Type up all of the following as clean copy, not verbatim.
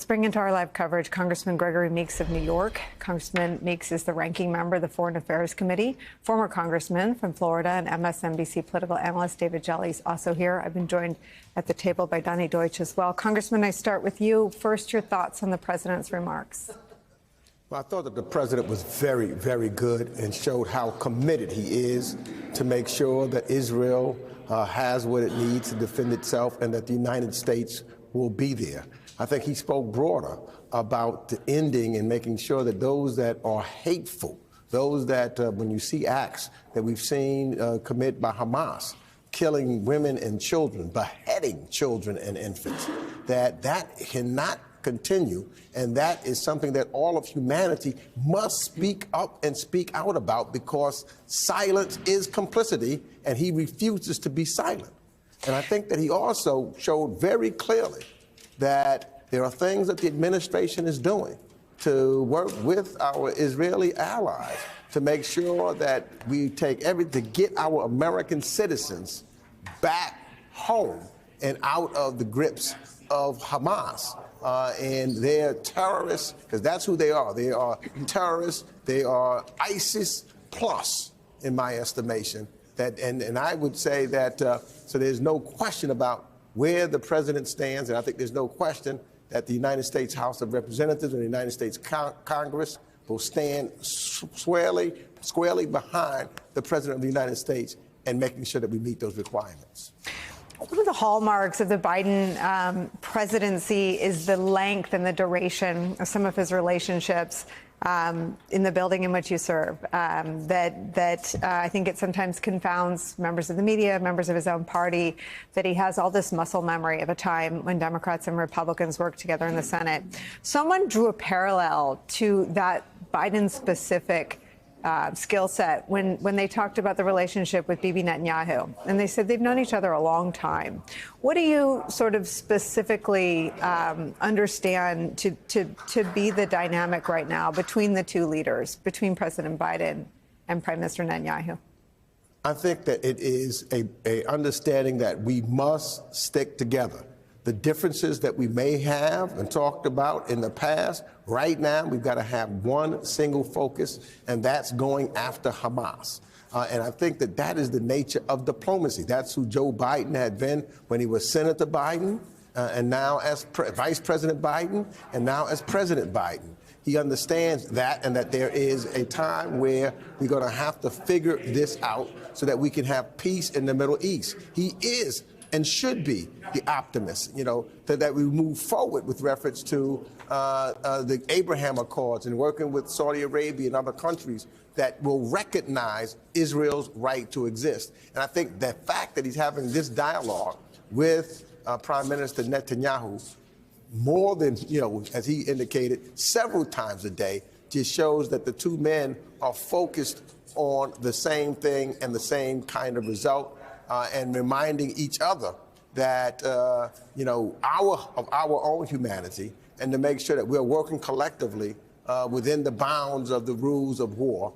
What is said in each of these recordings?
Let's bring into our live coverage Congressman Gregory Meeks of New York. Congressman Meeks is the ranking member of the Foreign Affairs Committee. Former congressman from Florida and MSNBC political analyst David Jolly is also here. I've been joined at the table by Donnie Deutsch as well. Congressman, I start with you. First, your thoughts on the president's remarks. Well, I thought that the president was very, very good and showed how committed he is to make sure that Israel has what it needs to defend itself and that the United States will be there. I think he spoke broader about the ending and making sure that those that are hateful, those that when you see acts that we've seen commit by Hamas, killing women and children, beheading children and infants, that cannot continue. And that is something that all of humanity must speak up and speak out about, because silence is complicity, and he refuses to be silent. And I think that he also showed very clearly that there are things that the administration is doing to work with our Israeli allies to make sure that we take everything to get our American citizens back home and out of the grips of Hamas. And they're terrorists, because that's who they are. They are terrorists. They are ISIS plus, in my estimation. And I would say that, so there's no question about where the president stands, and I think there's no question that the United States House of Representatives and the United States Congress will stand squarely behind the president of the United States and making sure that we meet those requirements. One of the hallmarks of the Biden presidency is the length and the duration of some of his relationships in the building in which you serve. I think it sometimes confounds members of the media, members of his own party, that he has all this muscle memory of a time when Democrats and Republicans worked together in the Senate. Someone drew a parallel to that Biden-specific skill set when they talked about the relationship with Bibi Netanyahu. And they said they've known each other a long time. What do you sort of specifically understand to be the dynamic right now between the two leaders, between President Biden and Prime Minister Netanyahu? I think that it is a understanding that we must stick together. The differences that we may have and talked about in the past, right now we've got to have one single focus, and that's going after Hamas. And I think that that is the nature of diplomacy. That's who Joe Biden had been when he was Senator Biden, and now as Vice President Biden, and now as President Biden. He understands that, and that there is a time where we're going to have to figure this out so that we can have peace in the Middle East. He is and should be the optimist, that we move forward with reference to the Abraham Accords and working with Saudi Arabia and other countries that will recognize Israel's right to exist. And I think the fact that he's having this dialogue with Prime Minister Netanyahu more than, as he indicated, several times a day, just shows that the two men are focused on the same thing and the same kind of result. And reminding each other that, our own humanity, and to make sure that we're working collectively within the bounds of the rules of war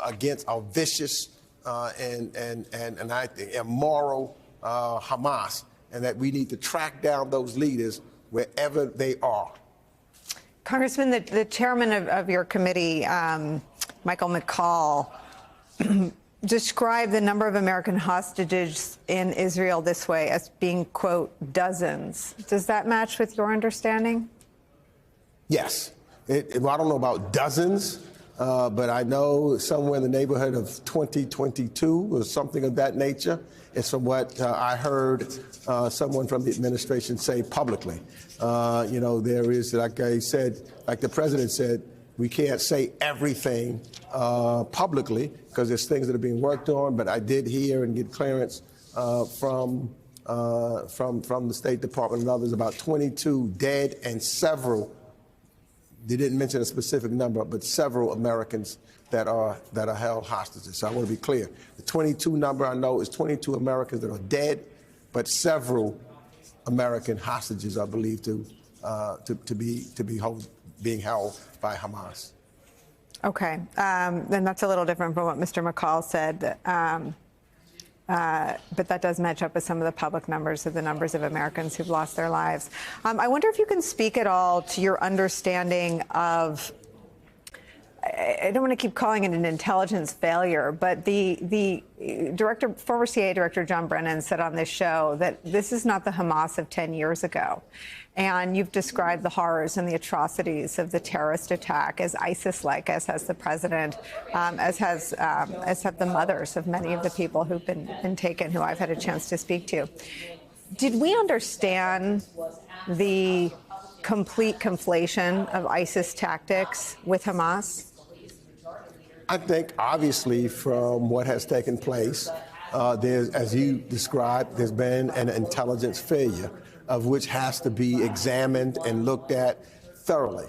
against our vicious and I think immoral Hamas, and that we need to track down those leaders wherever they are. Congressman, the chairman of your committee, Michael McCaul, described the number of American hostages in Israel this way as being, quote, dozens. Does that match with your understanding? Yes. I don't know about dozens, but I know somewhere in the neighborhood of 22 or something of that nature. It's from what I heard someone from the administration say publicly. There is, like I said, like the president said, we can't say everything publicly because there's things that are being worked on. But I did hear and get clearance from the State Department and others about 22 dead and several. They didn't mention a specific number, but several Americans that are held hostages. So I want to be clear. The 22 number I know is 22 Americans that are dead, but several American hostages are believed to be being held by Hamas. Okay, then that's a little different from what Mr. McCaul said. but that does match up with some of the public numbers of the numbers of Americans who've lost their lives. I wonder if you can speak at all to your understanding of, I don't want to keep calling it an intelligence failure, but the director, former CIA Director John Brennan said on this show that this is not the Hamas of 10 years ago. And you've described the horrors and the atrocities of the terrorist attack as ISIS-like, as has the president, as have the mothers of many of the people who've been taken, who I've had a chance to speak to. Did we understand the complete conflation of ISIS tactics with Hamas? I think, obviously, from what has taken place, there's, as you described, there's been an intelligence failure, of which has to be examined and looked at thoroughly.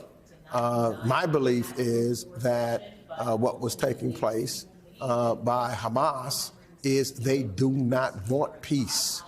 My belief is that what was taking place by Hamas is they do not want peace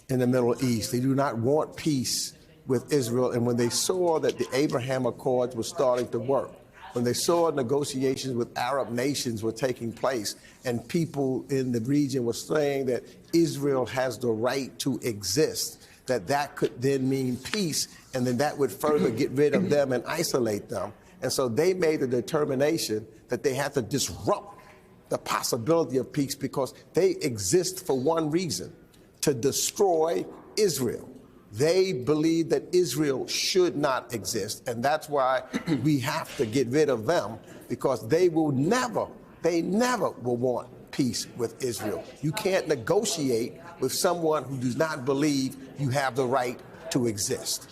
in the Middle East. They do not want peace with Israel. And when they saw that the Abraham Accords were starting to work, when they saw negotiations with Arab nations were taking place, and people in the region were saying that Israel has the right to exist, that could then mean peace, and then that would further get rid of them and isolate them. And so they made the determination that they had to disrupt the possibility of peace, because they exist for one reason: to destroy Israel. They believe that Israel should not exist, and that's why we have to get rid of them, because they never will want peace with Israel. You can't negotiate with someone who does not believe you have the right to exist.